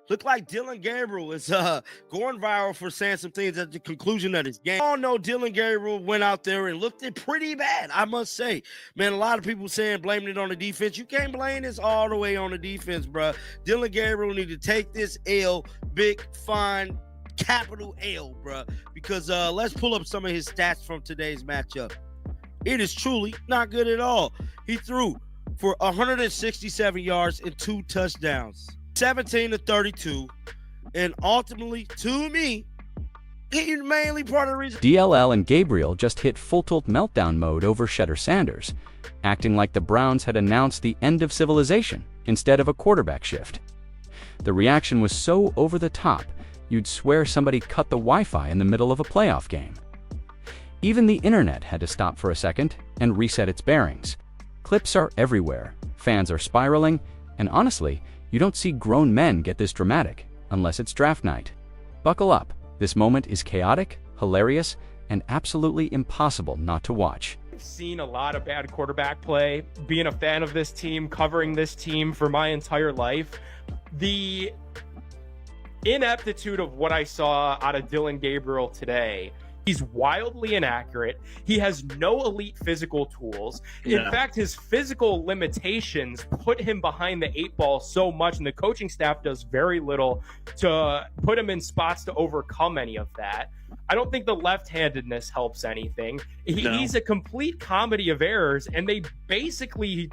Look like Dillon Gabriel is going viral for saying some things at the conclusion of this game. I all know Dillon Gabriel went out there and looked it pretty bad, I must say. Man, a lot of people saying blaming it on the defense. You can't blame this all the way on the defense, bro. Dillon Gabriel need to take this L, big, fine, capital L, bro. Because let's pull up some of his stats from today's matchup. It is truly not good at all. He threw for 167 yards and 2 touchdowns. 17 to 32, and ultimately, to me, he's mainly part of the reason. DLL and Gabriel just hit full tilt meltdown mode over Shedeur Sanders, acting like the Browns had announced the end of civilization instead of a quarterback shift. The reaction was so over the top, you'd swear somebody cut the Wi-Fi in the middle of a playoff game. Even the internet had to stop for a second and reset its bearings. Clips are everywhere, fans are spiraling, and honestly, you don't see grown men get this dramatic unless it's draft night. Buckle up. This moment is chaotic, hilarious, and absolutely impossible not to watch. I've seen a lot of bad quarterback play. Being a fan of this team, covering this team for my entire life, the ineptitude of what I saw out of Dillon Gabriel today. He's wildly inaccurate. He has no elite physical tools. In fact, his physical limitations put him behind the 8 ball so much, and the coaching staff does very little to put him in spots to overcome any of that. I don't think the left-handedness helps anything. He's a complete comedy of errors, and they basically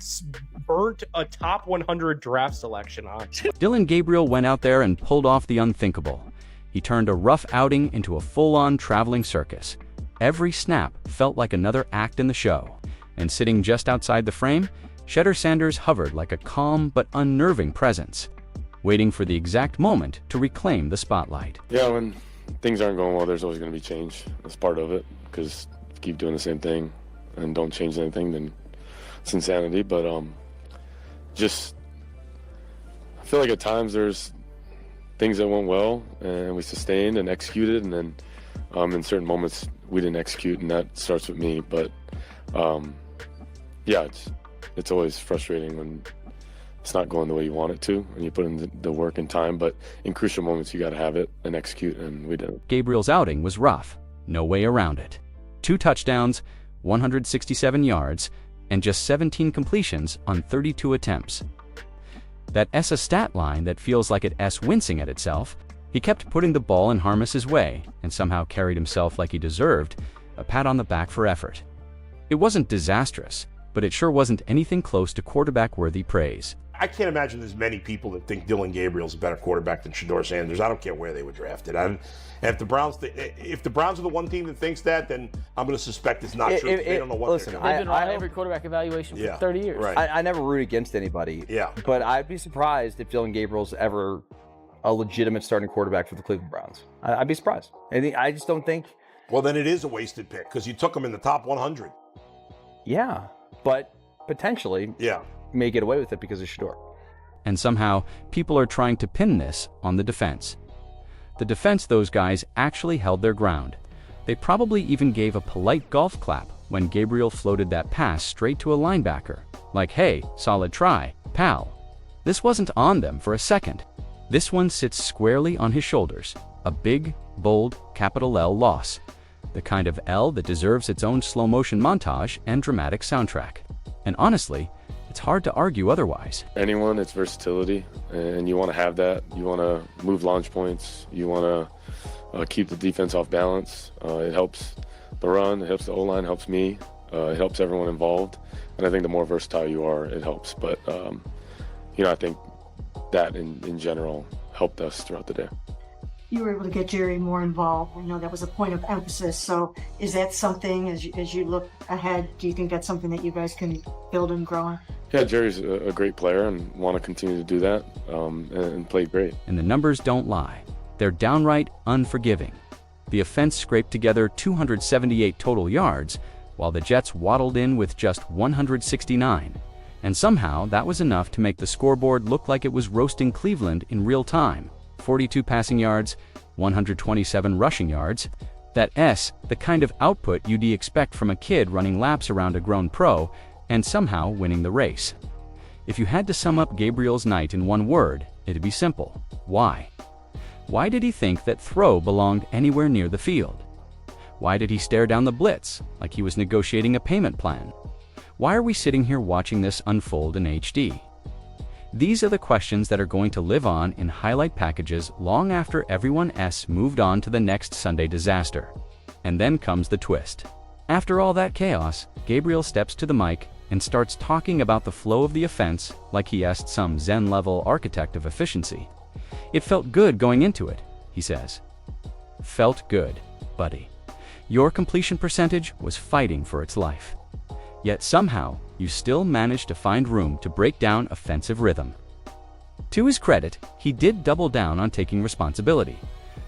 burnt a top 100 draft selection on. Dillon Gabriel went out there and pulled off the unthinkable. He turned a rough outing into a full-on traveling circus. Every snap felt like another act in the show. And sitting just outside the frame, Shedeur Sanders hovered like a calm but unnerving presence, waiting for the exact moment to reclaim the spotlight. Yeah, when things aren't going well, there's always going to be change. That's part of it, because if you keep doing the same thing and don't change anything, then it's insanity. But just, I feel like at times there's things that went well and we sustained and executed, and then in certain moments we didn't execute, and that starts with me. But yeah, it's always frustrating when it's not going the way you want it to, and you put in the work and time, but in crucial moments you got to have it and execute, and we didn't. Gabriel's outing was rough, no way around it. 2 touchdowns, 167 yards, and just 17 completions on 32 attempts. That S a stat line that feels like it S wincing at itself. He kept putting the ball in Harmos's way and somehow carried himself like he deserved a pat on the back for effort. It wasn't disastrous, but it sure wasn't anything close to quarterback-worthy praise. I can't imagine there's many people that think Dillon Gabriel's a better quarterback than Shedeur Sanders. I don't care where they were drafted. And if the Browns are the one team that thinks that, then I'm going to suspect it's not true. They don't know what listen, they're I've doing. been on every quarterback evaluation for 30 years. Right. I never root against anybody. Yeah. But I'd be surprised if Dillon Gabriel's ever a legitimate starting quarterback for the Cleveland Browns. I'd be surprised. I just don't think. Well, then it is a wasted pick because you took him in the top 100. Yeah, but potentially, may get away with it because of Shedeur. And somehow, people are trying to pin this on the defense. The defense, those guys actually held their ground. They probably even gave a polite golf clap when Gabriel floated that pass straight to a linebacker. Like, hey, solid try, pal. This wasn't on them for a second. This one sits squarely on his shoulders. A big, bold, capital L loss. The kind of L that deserves its own slow-motion montage and dramatic soundtrack. And honestly, it's hard to argue otherwise. Anyone, it's versatility, and you want to have that. You want to move launch points. You want to keep the defense off balance. It helps the run. It helps the O-line. Helps me. It helps everyone involved. And I think the more versatile you are, it helps. But I think that in general helped us throughout the day. You were able to get Jerry more involved. I know that was a point of emphasis. So is that something, as you look ahead, do you think that's something that you guys can build and grow on? Yeah, Jerry's a great player and want to continue to do that and play great. And the numbers don't lie. They're downright unforgiving. The offense scraped together 278 total yards, while the Jets waddled in with just 169. And somehow that was enough to make the scoreboard look like it was roasting Cleveland in real time. 42 passing yards, 127 rushing yards. That S, the kind of output you'd expect from a kid running laps around a grown pro and somehow winning the race. If you had to sum up Gabriel's night in one word, It'd be simple. Why? Why did he think that throw belonged anywhere near the field? Why did he stare down the blitz like he was negotiating a payment plan? Why are we sitting here watching this unfold in HD? These are the questions that are going to live on in highlight packages long after everyone else moved on to the next Sunday disaster. And then comes the twist. After all that chaos, Gabriel steps to the mic and starts talking about the flow of the offense like he asked some Zen-level architect of efficiency. It felt good going into it, he says. Felt good, buddy. Your completion percentage was fighting for its life. Yet somehow, you still managed to find room to break down offensive rhythm. To his credit, he did double down on taking responsibility.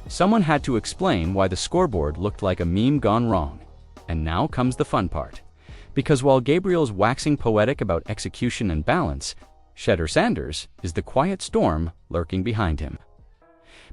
Someone had to explain why the scoreboard looked like a meme gone wrong. And now comes the fun part. Because while Gabriel's waxing poetic about execution and balance, Shedeur Sanders is the quiet storm lurking behind him,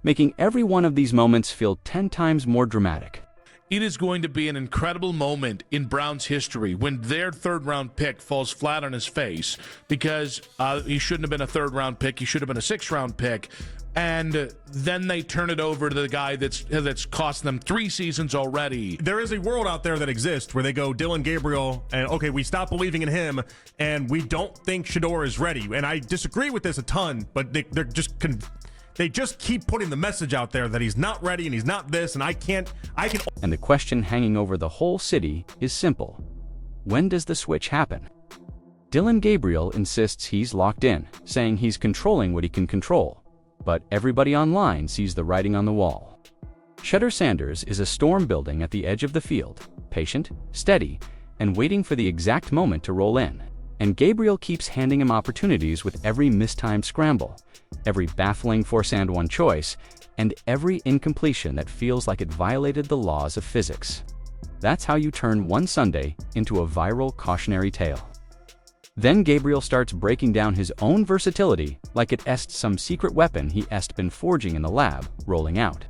making every one of these moments feel 10 times more dramatic. It is going to be an incredible moment in Browns history when their third-round pick falls flat on his face because he shouldn't have been a third-round pick. He should have been a sixth-round pick. And then they turn it over to the guy that's cost them 3 seasons already. There is a world out there that exists where they go Dillon Gabriel and, okay, we stop believing in him and we don't think Shedeur is ready. And I disagree with this a ton, but they just keep putting the message out there that he's not ready and he's not this, and I can. And the question hanging over the whole city is simple. When does the switch happen? Dillon Gabriel insists he's locked in, saying he's controlling what he can control. But everybody online sees the writing on the wall. Shedeur Sanders is a storm building at the edge of the field, patient, steady, and waiting for the exact moment to roll in. And Gabriel keeps handing him opportunities with every mistimed scramble, every baffling 4-and-1 choice, and every incompletion that feels like it violated the laws of physics. That's how you turn one Sunday into a viral cautionary tale. Then Gabriel starts breaking down his own versatility like it est some secret weapon he est been forging in the lab, rolling out.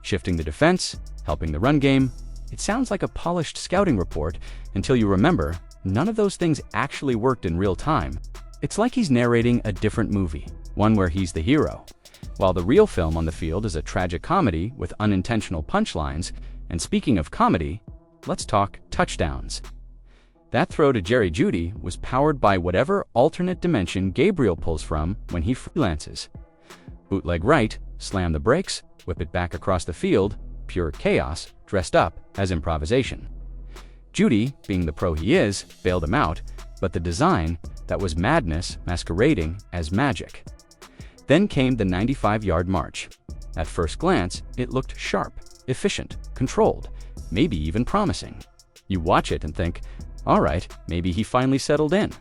Shifting the defense, helping the run game, it sounds like a polished scouting report until you remember none of those things actually worked in real time. It's like he's narrating a different movie, one where he's the hero, while the real film on the field is a tragic comedy with unintentional punchlines. And speaking of comedy, let's talk touchdowns. That throw to Jerry Jeudy was powered by whatever alternate dimension Gabriel pulls from when he freelances. Bootleg right, slam the brakes, whip it back across the field, pure chaos, dressed up as improvisation. Jeudy, being the pro he is, bailed him out, but the design, that was madness masquerading as magic. Then came the 95-yard march. At first glance, it looked sharp, efficient, controlled, maybe even promising. You watch it and think, all right, maybe he finally settled in.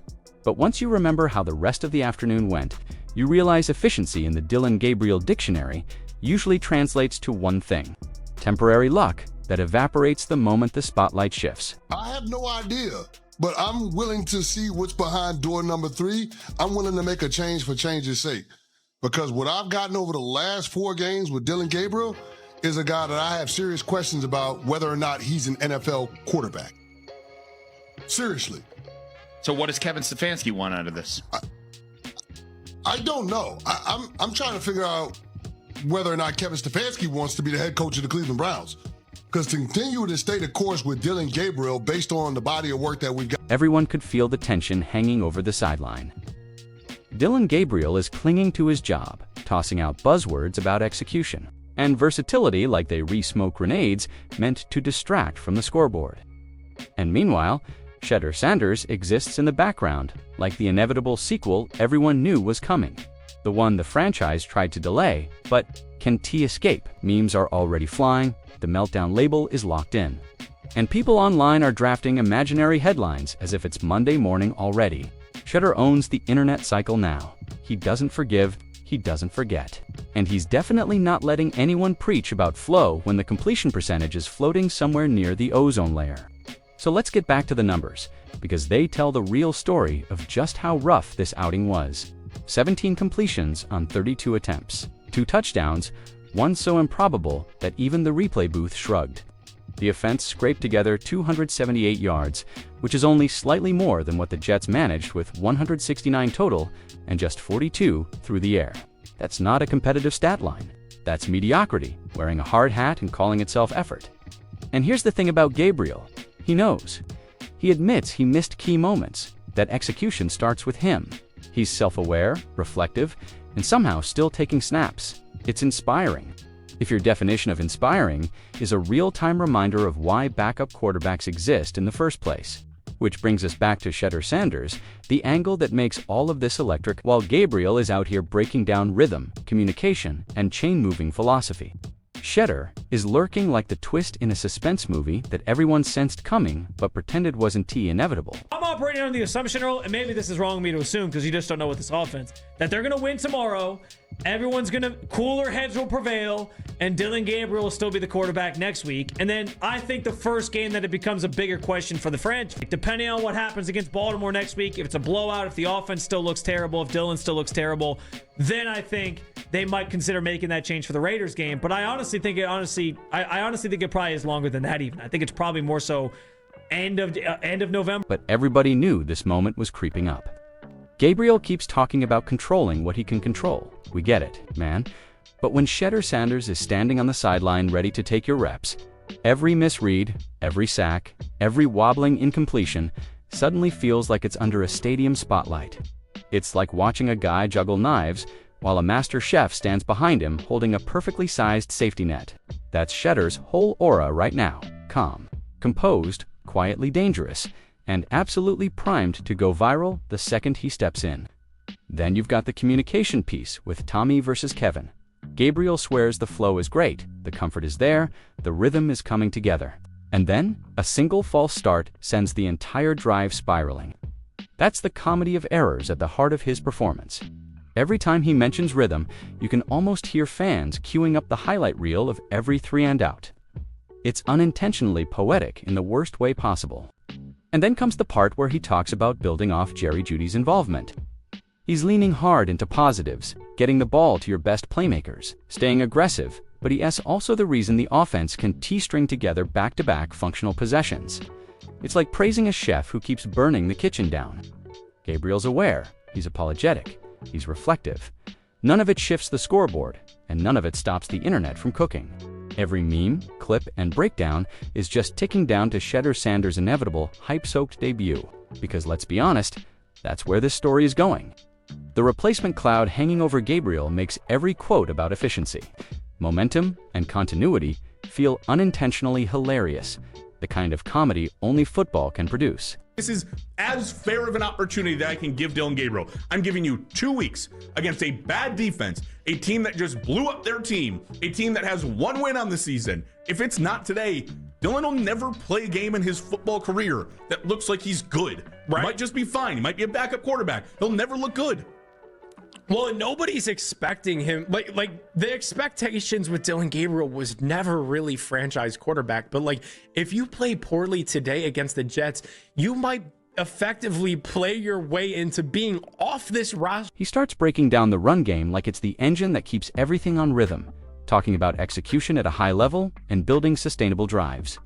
But once you remember how the rest of the afternoon went, you realize efficiency in the Dillon Gabriel dictionary usually translates to one thing: temporary luck that evaporates the moment the spotlight shifts. I have no idea, but I'm willing to see what's behind door number 3. I'm willing to make a change for change's sake. Because what I've gotten over the last 4 games with Dillon Gabriel is a guy that I have serious questions about whether or not he's an NFL quarterback. Seriously. So what does Kevin Stefanski want out of this? I don't know. I'm trying to figure out whether or not Kevin Stefanski wants to be the head coach of the Cleveland Browns. Because to continue to stay the course with Dillon Gabriel based on the body of work that we've got. Everyone could feel the tension hanging over the sideline. Dillon Gabriel is clinging to his job, tossing out buzzwords about execution and versatility like they re-smoke grenades meant to distract from the scoreboard. And meanwhile, Shedeur Sanders exists in the background, like the inevitable sequel everyone knew was coming. The one the franchise tried to delay, but can T escape? Memes are already flying, the meltdown label is locked in. And people online are drafting imaginary headlines as if it's Monday morning already. Shedeur owns the internet cycle now. He doesn't forgive, he doesn't forget. And he's definitely not letting anyone preach about flow when the completion percentage is floating somewhere near the ozone layer. So let's get back to the numbers, because they tell the real story of just how rough this outing was. 17 completions on 32 attempts, 2 touchdowns, one so improbable that even the replay booth shrugged. The offense scraped together 278 yards, which is only slightly more than what the Jets managed with 169 total and just 42 through the air. That's not a competitive stat line. That's mediocrity, wearing a hard hat and calling itself effort. And here's the thing about Gabriel. He knows. He admits he missed key moments. That execution starts with him. He's self-aware, reflective, and somehow still taking snaps. It's inspiring. If your definition of inspiring is a real-time reminder of why backup quarterbacks exist in the first place. Which brings us back to Shedeur Sanders, the angle that makes all of this electric while Gabriel is out here breaking down rhythm, communication, and chain-moving philosophy. Shedeur is lurking like the twist in a suspense movie that everyone sensed coming but pretended wasn't inevitable. I'm operating on the assumption, Earl, and maybe this is wrong of me to assume because you just don't know with this offense, that they're going to win tomorrow, everyone's going to, cooler heads will prevail, and Dillon Gabriel will still be the quarterback next week. And then I think the first game that it becomes a bigger question for the franchise, depending on what happens against Baltimore next week, if it's a blowout, if the offense still looks terrible, if Dillon still looks terrible, then I think they might consider making that change for the Raiders game. But I honestly think it probably is longer than that even. I think it's probably more so end of November. But everybody knew this moment was creeping up. Gabriel keeps talking about controlling what he can control. We get it, man. But when Shedeur Sanders is standing on the sideline ready to take your reps, every misread, every sack, every wobbling incompletion suddenly feels like it's under a stadium spotlight. It's like watching a guy juggle knives while a master chef stands behind him holding a perfectly sized safety net. That's Shedeur's whole aura right now. Calm, composed, quietly dangerous, and absolutely primed to go viral the second he steps in. Then you've got the communication piece with Tommy versus Kevin. Gabriel swears the flow is great, the comfort is there, the rhythm is coming together. And then, a single false start sends the entire drive spiraling. That's the comedy of errors at the heart of his performance. Every time he mentions rhythm, you can almost hear fans queuing up the highlight reel of every 3-and-out. It's unintentionally poetic in the worst way possible. And then comes the part where he talks about building off Jerry Jeudy's involvement. He's leaning hard into positives, getting the ball to your best playmakers, staying aggressive, but he is also the reason the offense can T-string together back-to-back functional possessions. It's like praising a chef who keeps burning the kitchen down. Gabriel's aware, he's apologetic, he's reflective. None of it shifts the scoreboard, and none of it stops the internet from cooking. Every meme, clip, and breakdown is just ticking down to Shedeur Sanders' inevitable, hype-soaked debut. Because let's be honest, that's where this story is going. The replacement cloud hanging over Gabriel makes every quote about efficiency. Momentum and continuity feel unintentionally hilarious, the kind of comedy only football can produce. This is as fair of an opportunity that I can give Dillon Gabriel. I'm giving you 2 weeks against a bad defense, a team that just blew up their team, a team that has 1 win on the season. If it's not today, Dillon will never play a game in his football career that looks like he's good. Right. He might just be fine. He might be a backup quarterback. He'll never look good. Well, and nobody's expecting him. Like the expectations with Dillon Gabriel was never really franchise quarterback. But like, if you play poorly today against the Jets, you might effectively play your way into being off this roster. He starts breaking down the run game like it's the engine that keeps everything on rhythm, talking about execution at a high level and building sustainable drives.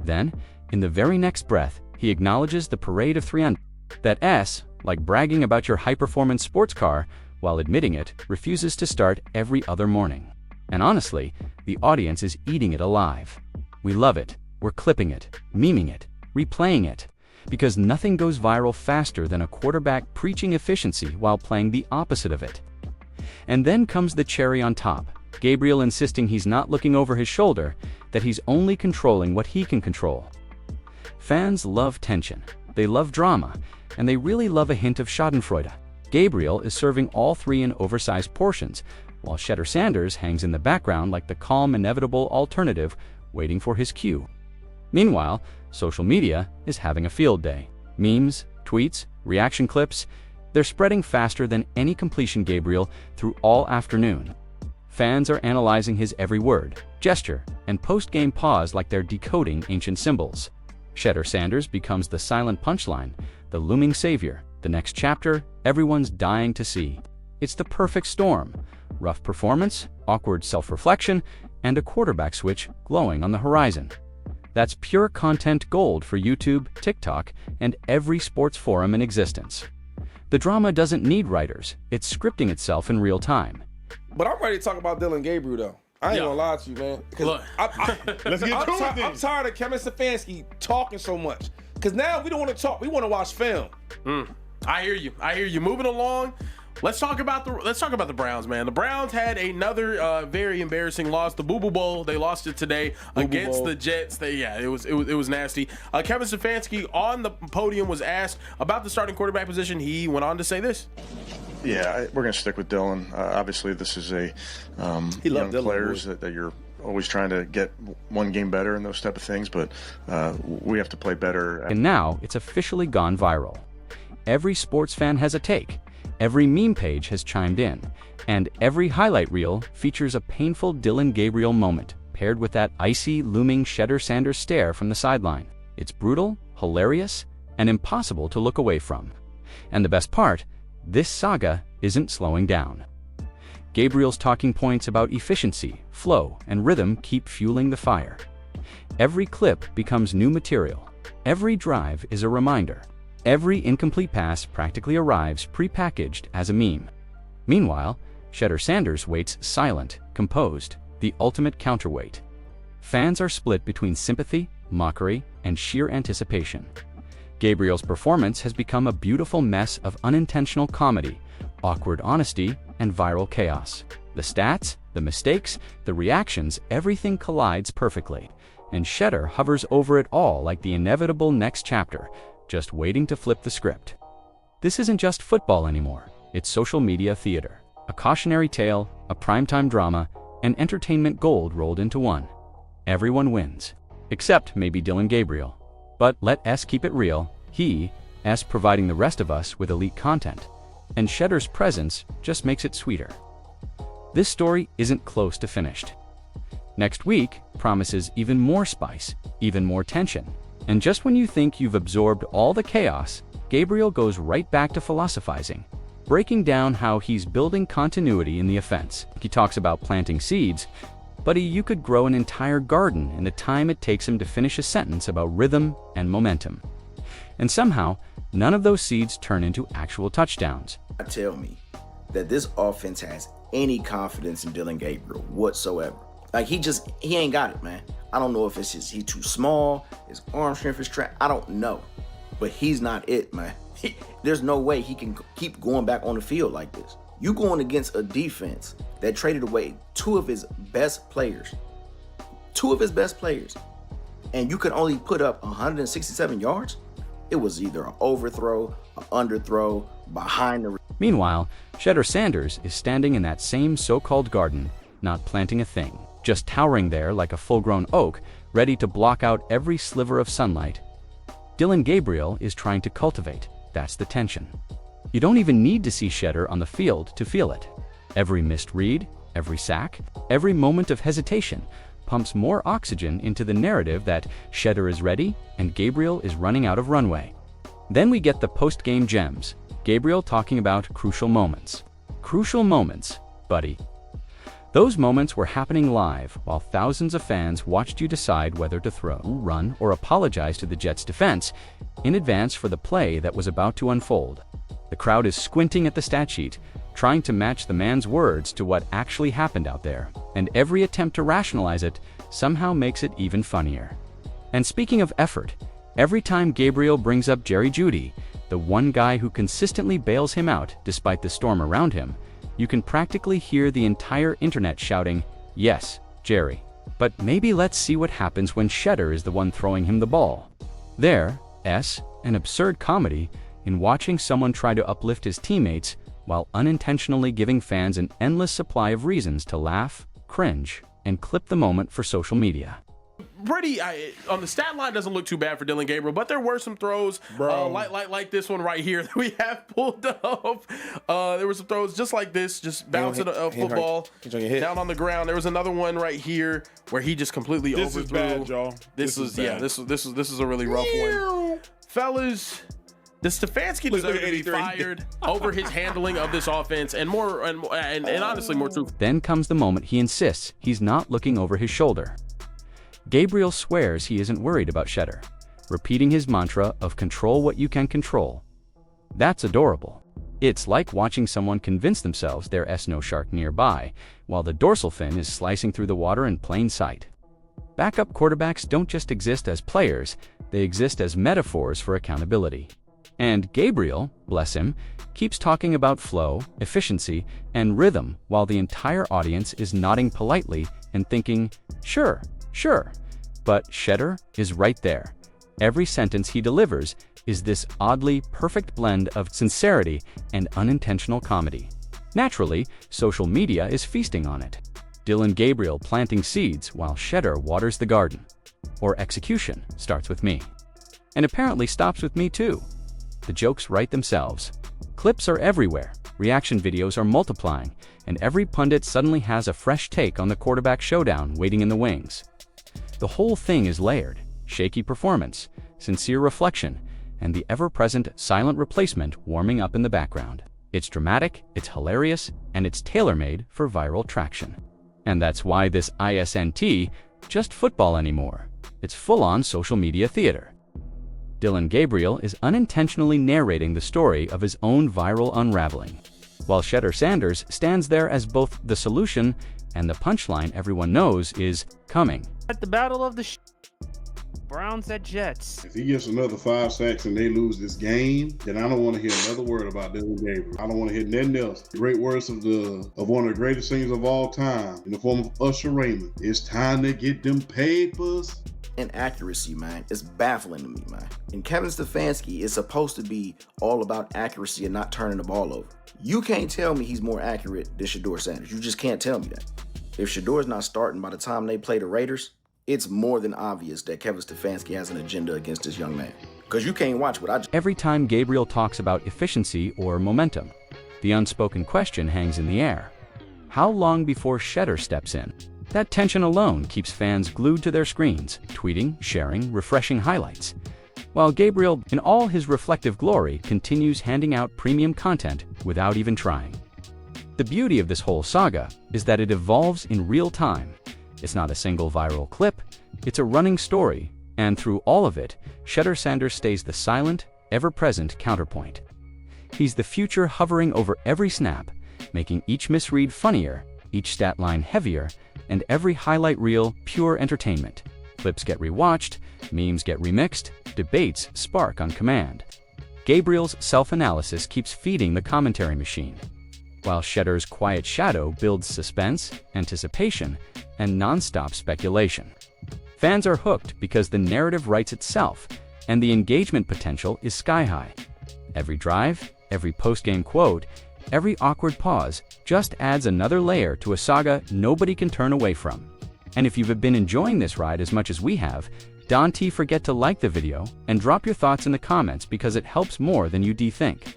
Then, in the very next breath, he acknowledges the parade of 3-and. That S, like bragging about your high-performance sports car, while admitting it, refuses to start every other morning. And honestly, the audience is eating it alive. We love it, we're clipping it, memeing it, replaying it, because nothing goes viral faster than a quarterback preaching efficiency while playing the opposite of it. And then comes the cherry on top, Gabriel insisting he's not looking over his shoulder, that he's only controlling what he can control. Fans love tension, they love drama, and they really love a hint of schadenfreude. Gabriel is serving all 3 in oversized portions, while Shedeur Sanders hangs in the background like the calm, inevitable alternative waiting for his cue. Meanwhile, social media is having a field day. Memes, tweets, reaction clips, they're spreading faster than any completion Gabriel through all afternoon. Fans are analyzing his every word, gesture, and post-game pause like they're decoding ancient symbols. Shedeur Sanders becomes the silent punchline, the looming savior, the next chapter everyone's dying to see. It's the perfect storm. Rough performance, awkward self-reflection, and a quarterback switch glowing on the horizon. That's pure content gold for YouTube, TikTok, and every sports forum in existence. The drama doesn't need writers, it's scripting itself in real time. But I'm ready to talk about Dillon Gabriel, though. I ain't gonna lie to you, man. Look, let's get to it then. I'm tired of Kevin Stefanski talking so much. Because now we don't want to talk. We want to watch film. I hear you. Moving along. Let's talk about the Browns, man. The Browns had another very embarrassing loss. The Boo Boo Bowl. They lost it today against the Jets. It was nasty. Kevin Stefanski on the podium was asked about the starting quarterback position. He went on to say this. Yeah, we're going to stick with Dillon. Obviously, this is a young players that you're always trying to get one game better and those type of things, but we have to play better. And now it's officially gone viral. Every sports fan has a take. Every meme page has chimed in, and every highlight reel features a painful Dillon Gabriel moment paired with that icy, looming Shedeur Sanders stare from the sideline. It's brutal, hilarious, and impossible to look away from. And the best part, this saga isn't slowing down. Gabriel's talking points about efficiency, flow, and rhythm keep fueling the fire. Every clip becomes new material. Every drive is a reminder. Every incomplete pass practically arrives pre-packaged as a meme. Meanwhile, Shedeur Sanders waits silent, composed, the ultimate counterweight. Fans are split between sympathy, mockery, and sheer anticipation. Gabriel's performance has become a beautiful mess of unintentional comedy, awkward honesty, and viral chaos. The stats, the mistakes, the reactions, everything collides perfectly, and Shedeur hovers over it all like the inevitable next chapter, just waiting to flip the script. This isn't just football anymore, it's social media theater. A cautionary tale, a primetime drama, and entertainment gold rolled into one. Everyone wins, except maybe Dillon Gabriel. But let S keep it real, S providing the rest of us with elite content, and Shedeur's presence just makes it sweeter. This story isn't close to finished. Next week promises even more spice, even more tension. And just when you think you've absorbed all the chaos, Gabriel goes right back to philosophizing, breaking down how he's building continuity in the offense. He talks about planting seeds, but you could grow an entire garden in the time it takes him to finish a sentence about rhythm and momentum. And somehow, none of those seeds turn into actual touchdowns. Tell me that this offense has any confidence in Dillon Gabriel whatsoever. Like, he ain't got it, man. I don't know if it's he's too small, his arm strength is trash. I don't know. But he's not it, man. There's no way he can keep going back on the field like this. You going against a defense that traded away two of his best players. And you could only put up 167 yards? It was either an overthrow, an underthrow, behind the... Meanwhile, Shedeur Sanders is standing in that same so-called garden, not planting a thing, just towering there like a full-grown oak, ready to block out every sliver of sunlight. Dillon Gabriel is trying to cultivate. That's the tension. You don't even need to see Shedeur on the field to feel it. Every missed read, every sack, every moment of hesitation pumps more oxygen into the narrative that Shedeur is ready and Gabriel is running out of runway. Then we get the post-game gems, Gabriel talking about crucial moments. Crucial moments, buddy. Those moments were happening live while thousands of fans watched you decide whether to throw, run, or apologize to the Jets' defense in advance for the play that was about to unfold. The crowd is squinting at the stat sheet, trying to match the man's words to what actually happened out there, and every attempt to rationalize it somehow makes it even funnier. And speaking of effort, every time Gabriel brings up Jerry Jeudy, the one guy who consistently bails him out despite the storm around him, you can practically hear the entire internet shouting, "Yes, Jerry." But maybe let's see what happens when Shedeur is the one throwing him the ball. There, an absurd comedy in watching someone try to uplift his teammates while unintentionally giving fans an endless supply of reasons to laugh, cringe, and clip the moment for social media. Pretty on the stat line doesn't look too bad for Dillon Gabriel, but there were some throws like this one right here that we have pulled up. There were some throws just like this, just bouncing a football down on the ground. There was another one right here where he just completely overthrew. This is bad, y'all. This is a really rough one, fellas. Does Stefanski deserve to be fired over his handling of this offense and honestly more truthful? Then comes the moment he insists he's not looking over his shoulder. Gabriel swears he isn't worried about Shedeur, repeating his mantra of control what you can control. That's adorable. It's like watching someone convince themselves there's no shark nearby, while the dorsal fin is slicing through the water in plain sight. Backup quarterbacks don't just exist as players, they exist as metaphors for accountability. And Gabriel, bless him, keeps talking about flow, efficiency, and rhythm while the entire audience is nodding politely and thinking, sure, sure. But Shedeur is right there. Every sentence he delivers is this oddly perfect blend of sincerity and unintentional comedy. Naturally, social media is feasting on it. Dillon Gabriel planting seeds while Shedeur waters the garden. Or execution starts with me. And apparently stops with me too. The jokes write themselves. Clips are everywhere, reaction videos are multiplying, and every pundit suddenly has a fresh take on the quarterback showdown waiting in the wings. The whole thing is layered: shaky performance, sincere reflection, and the ever-present silent replacement warming up in the background. It's dramatic, it's hilarious, and it's tailor-made for viral traction. And that's why this isn't just football anymore. It's full-on social media theater. Dillon Gabriel is unintentionally narrating the story of his own viral unraveling, while Shedeur Sanders stands there as both the solution and the punchline everyone knows is coming. At the battle of the Browns at Jets. If he gets another 5 sacks and they lose this game, then I don't want to hear another word about Dillon Gabriel. I don't want to hear nothing else. Great words of one of the greatest singers of all time in the form of Usher Raymond. It's time to get them papers. Inaccuracy, man, it's baffling to me, man. And Kevin Stefanski is supposed to be all about accuracy and not turning the ball over. You can't tell me he's more accurate than Shedeur Sanders. You just can't tell me that. If Shedeur's not starting by the time they play the Raiders, it's more than obvious that Kevin Stefanski has an agenda against this young man. Because you can't watch what I just... Every time Gabriel talks about efficiency or momentum, the unspoken question hangs in the air. How long before Shedeur steps in? That tension alone keeps fans glued to their screens, tweeting, sharing, refreshing highlights, while Gabriel, in all his reflective glory, continues handing out premium content without even trying. The beauty of this whole saga is that it evolves in real time. It's not a single viral clip, it's a running story, and through all of it, Shedeur Sanders stays the silent, ever-present counterpoint. He's the future hovering over every snap, making each misread funnier, each stat line heavier, and every highlight reel pure entertainment. Clips get rewatched, memes get remixed, debates spark on command. Gabriel's self-analysis keeps feeding the commentary machine, while Shedeur's quiet shadow builds suspense, anticipation, and non-stop speculation. Fans are hooked because the narrative writes itself, and the engagement potential is sky-high. Every drive, every post-game quote, every awkward pause just adds another layer to a saga nobody can turn away from. And if you've been enjoying this ride as much as we have, don't forget to like the video and drop your thoughts in the comments because it helps more than you think.